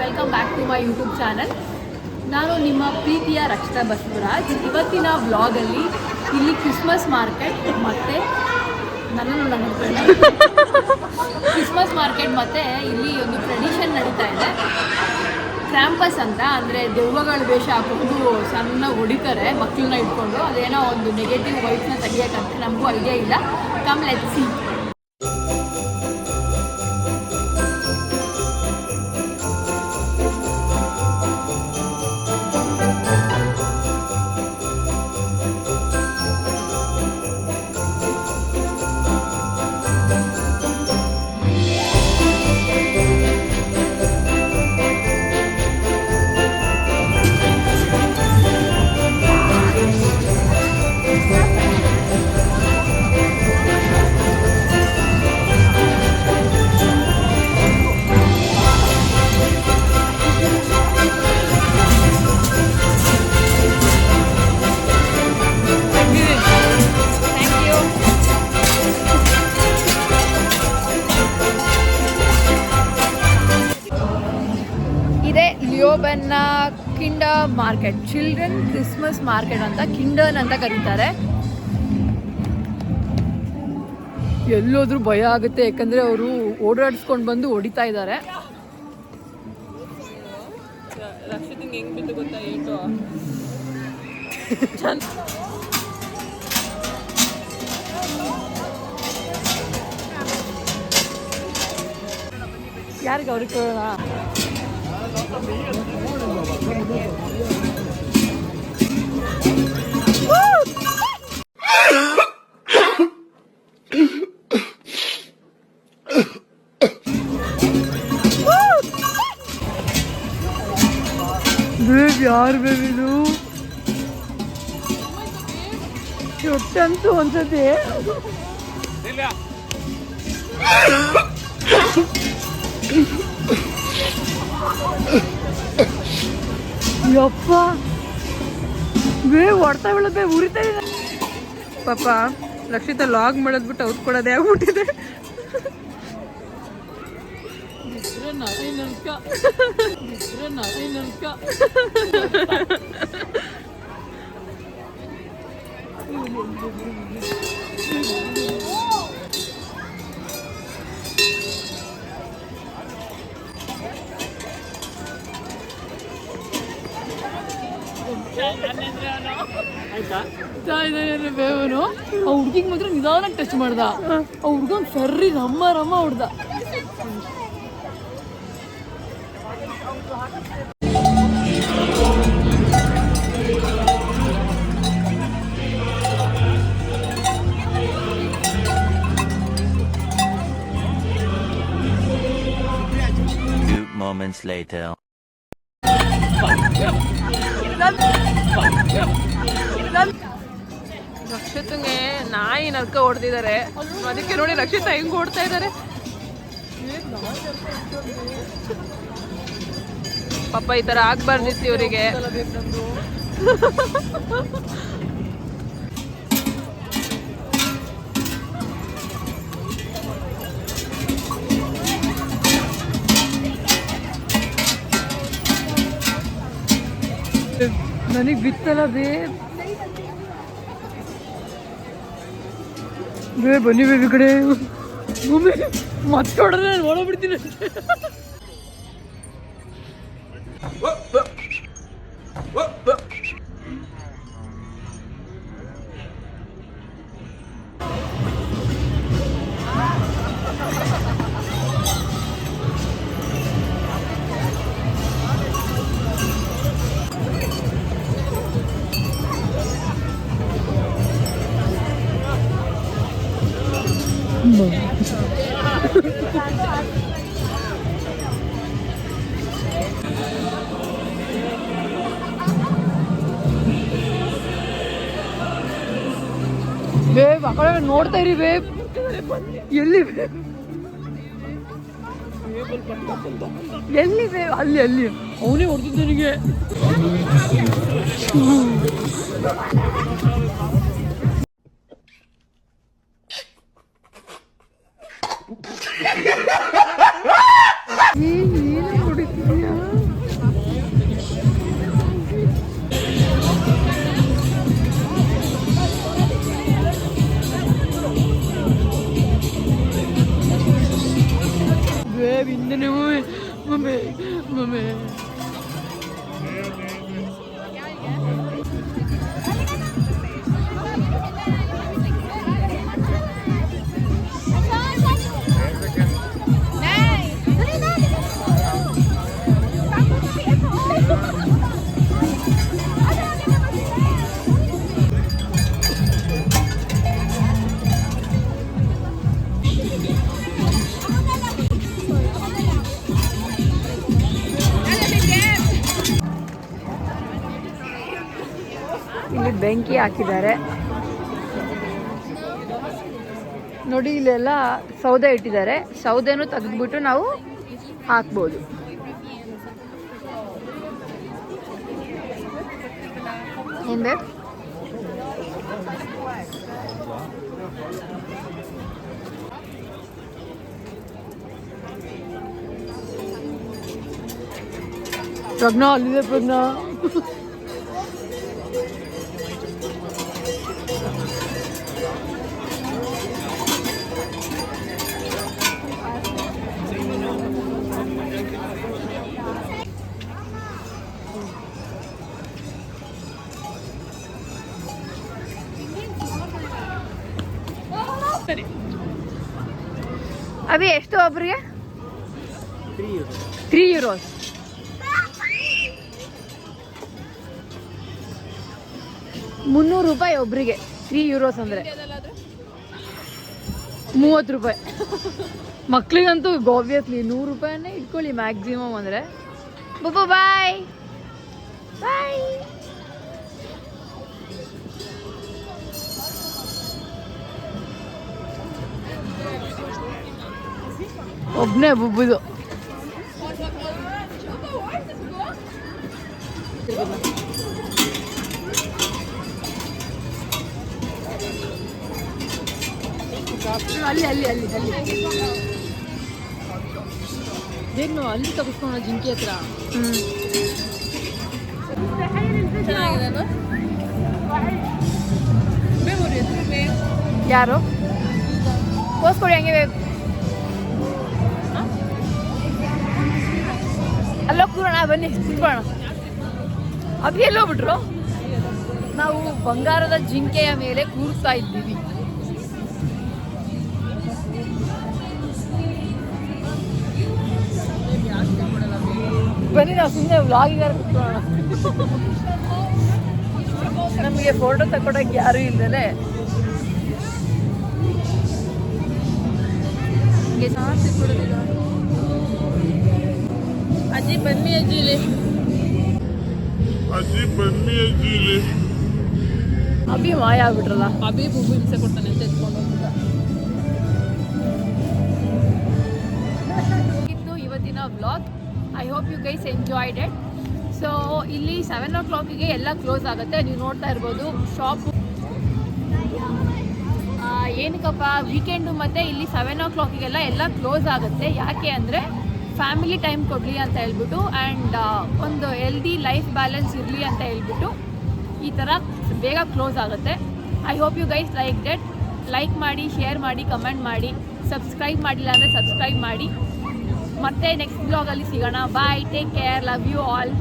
Welcome back to my YouTube channel. ನಾನು ನಿಮ್ಮ ಪ್ರೀತಿಯ ರಕ್ಷಿತಾ ಬಸವರಾಜ್. ಇವತ್ತಿನ ವ್ಲಾಗಲ್ಲಿ ಇಲ್ಲಿ ಕ್ರಿಸ್ಮಸ್ ಮಾರ್ಕೆಟ್ ಮತ್ತು ಕ್ರಿಸ್ಮಸ್ ಮಾರ್ಕೆಟ್ ಮತ್ತು ಇಲ್ಲಿ ಒಂದು ಟ್ರೆಡಿಷನ್ ನಡೀತಾ ಇದೆ. ಕ್ಯಾಂಪಸ್ ಅಂತ, ಅಂದರೆ ದೆವ್ವಗಳ ವೇಷ ಹಾಕೊಂಡು ಸಣ್ಣ ಹೊಡಿತಾರೆ ಮಕ್ಕಳನ್ನ ಇಟ್ಕೊಂಡು. ಅದೇನೋ ಒಂದು ನೆಗೆಟಿವ್ ವೈಬ್ಸ್ನ ತೆಗಿಯೋಕ್ಕಂತೆ. ನಮಗೂ ಐಡಿಯಾ ಇಲ್ಲ. Come let's see. ಲಿಯೋಬನ್ನ kinder market, children Christmas market ಅಂತ ಕಿಂಡರ್ನ್ ಅಂತ ಕರೀತಾರೆ. ಎಲ್ಲೋದ್ರೂ ಭಯ ಆಗುತ್ತೆ, ಯಾಕಂದ್ರೆ ಅವರು ಓಡಾಡಿಸ್ಕೊಂಡು ಬಂದು ಹೊಡಿತಾ ಇದ್ದಾರೆ. ರಕ್ಷಿತಂಗೆ ಹೆಂಗ್ ಬಿದ್ದು ಗೊತ್ತಾ ಏಟು ಯಾರಿಗೆ ಅವ್ರಿಗೆ ಕೇಳೋಣ. ಯಾರು ಬೇಬಿದು ಹೊಟ್ಟಂತೂ ಒಂದ್ಸತಿ ಯಪ್ಪ ಬೇ ಹೊಡ್ತಾ ಬೀಳೋದು, ಉರಿತಾ ಇದೆ ಪಾಪ. ರಕ್ಷಿತಾ ಲಾಗ್ ಮಾಡೋದ್ಬಿಟ್ಟು ಔಟ್ ಕೊಡೋದೇ ಆಗ್ಬಿಟ್ಟಿದೆ. ಬೇವನು ಆ ಹುಡ್ಗಿಗೆ ಮಾತ್ರ ನಿಧಾನಕ್ಕೆ ಟಚ್ ಮಾಡ್ದ. ಆ ಹುಡ್ಗನ್ ಸರ್ರಿ ರಮ್ಮ ಹೊಡ್ದ. Moments later. ರಕ್ಷಿತಂಗೆ ನಾಯಿ ನರ್ಕ ಹೊಡೆದಿದ್ದಾರೆ. ಅದಕ್ಕೆ ನೋಡಿ ರಕ್ಷಿತಾ ಹೆಂಗ್ ಓಡ್ತಾ ಇದ್ದಾರೆ ಪಾಪ. ಈ ತರ ಆಗ್ಬಾರ್ದಿತ್ತು ಇವರಿಗೆ. ನನಗೆ ಬಿತ್ತಲ್ಲ ಬೇ ಬನ್ನಿ ಬೇಬಿ ಕಡೆ ಮತ್ತೆ ಹೊಡೆದ್ರೆ ನಾನು ಓಡೋಗ್ಬಿಡ್ತೀನಿ. ಬೇಬ್ ಆ ಕಡೆ ನೋಡ್ತಾ ಇರಿ ಬೇಬ್. ಎಲ್ಲಿ ಎಲ್ಲಿ ಬೇಬ್? ಅಲ್ಲಿ ಅಲ್ಲಿ ಅವನೇ ಹೊಡೆದಿದ್ದ ನನಗೆ. ಏನು ಹೊಡಿತೀಯ? ಬಿಂದನೆ ಮಮ್ಮಿ ಮಮ್ಮಿ ಇಲ್ಲಿ ಬೆಂಕಿ ಹಾಕಿದ್ದಾರೆ ನೋಡಿ. ಇಲ್ಲೆಲ್ಲ ಸೌದೆ ಇಟ್ಟಿದ್ದಾರೆ. ಸೌದೆನೂ ತೆಗೆದ್ಬಿಟ್ಟು ನಾವು ಹಾಕ್ಬೋದು. ಏನ್ ಬೇಕು? ಪ್ರಜ್ಞಾ ಅಲ್ಲಿದೆ ಪ್ರಜ್ಞಾ. ಸರಿ ಅಭಿ ಎಷ್ಟು ಒಬ್ರಿಗೆ? 3 euros. ₹300 ಒಬ್ರಿಗೆ. 3 euros ಅಂದರೆ 30 ರೂಪಾಯಿ. ಮಕ್ಳಿಗಂತೂ ಆಬ್ವಿಯಸ್ಲಿ ₹100 ಇಟ್ಕೊಳ್ಳಿ ಮ್ಯಾಕ್ಸಿಮಮ್ ಅಂದರೆ. ಬಬ್ಬಾ ಬಾಯ್ ಬಾಯ್. ಒಬ್ಬನೇ ಬುಬ್ಬುದು. ಅಲ್ಲಿ ಅಲ್ಲಿ ಅಲ್ಲಿ ಅಲ್ಲಿ ಬೇಗ ನಾವು ಅಲ್ಲಿ ತಗಿಸ್ಕೊಳ ಜಿಂಕಿ ಹತ್ರ. ಚೆನ್ನಾಗಿದೆ. ಯಾರು ಕೋಸ್ಕೊಡಿ ಹಂಗೆ ಬೇಕು. ಅಲ್ಲೋ ಕೂರೋಣ ಬನ್ನಿ ಕುತ್ಕೊಳ್ಳೋಣ. ಅಭಿ ಎಲ್ಲೋಗ್ಬಿಟ್ರು? ನಾವು ಬಂಗಾರದ ಜಿಂಕೆಯ ಮೇಲೆ ಕೂರ್ತಾ ಇದ್ದೀವಿ. ಬನ್ನಿ ನಾವು ಸುಮ್ಮನೆ ವ್ಲಾಗಿಗಾರ ಕುತ್ಕೊಳ್ಳೋಣ. ನಮಗೆ ಫೋಟೋ ತಗೊಳಕ್ಕೆ ಯಾರು ಇಲ್ದಲೆ ಅಜ್ಜಿ ಬನ್ನಿ ಅಜ್ಜಿಲಿ. ಅಭಿ ಮಾಯ ಆಗ್ಬಿಟ್ರಲ್ಲ. ಅಭಿ ಬುಬ್ಬು ಹಿಂಸೆ ಕೊಡ್ತಾನೆ ಅಂತ ಎತ್ಕೊಂಡು ಹೋಗ್ಬಿಟ್ಟ. ಇದು ಇವತ್ತಿನ vlog. I hope you guys enjoyed it. So ಇಲ್ಲಿ 7 o'clock ಎಲ್ಲ ಕ್ಲೋಸ್ ಆಗುತ್ತೆ. ನೀವು ನೋಡ್ತಾ ಇರ್ಬೋದು ಶಾಪು. ಏನಕ್ಕಪ್ಪ ವೀಕೆಂಡು ಮತ್ತು ಇಲ್ಲಿ 7 o'clock ಎಲ್ಲ ಕ್ಲೋಸ್ ಆಗುತ್ತೆ. ಯಾಕೆ ಅಂದರೆ ಫ್ಯಾಮಿಲಿ ಟೈಮ್ ಕೊಡಲಿ ಅಂತ ಹೇಳ್ಬಿಟ್ಟು ಆ್ಯಂಡ್ ಒಂದು ಹೆಲ್ದಿ ಲೈಫ್ ಬ್ಯಾಲೆನ್ಸ್ ಇರಲಿ ಅಂತ ಹೇಳ್ಬಿಟ್ಟು ಈ ಥರ ಬೇಗ ಕ್ಲೋಸ್ ಆಗುತ್ತೆ. I hope you guys like that. Like ಮಾಡಿ, ಶೇರ್ ಮಾಡಿ, ಕಮೆಂಟ್ ಮಾಡಿ, ಸಬ್ಸ್ಕ್ರೈಬ್ ಮಾಡಿಲ್ಲ ಅಂದರೆ ಸಬ್ಸ್ಕ್ರೈಬ್ ಮಾಡಿ. ಮತ್ತೆ ನೆಕ್ಸ್ಟ್ ಬ್ಲಾಗಲ್ಲಿ ಸಿಗೋಣ. Bye, take care, love you all.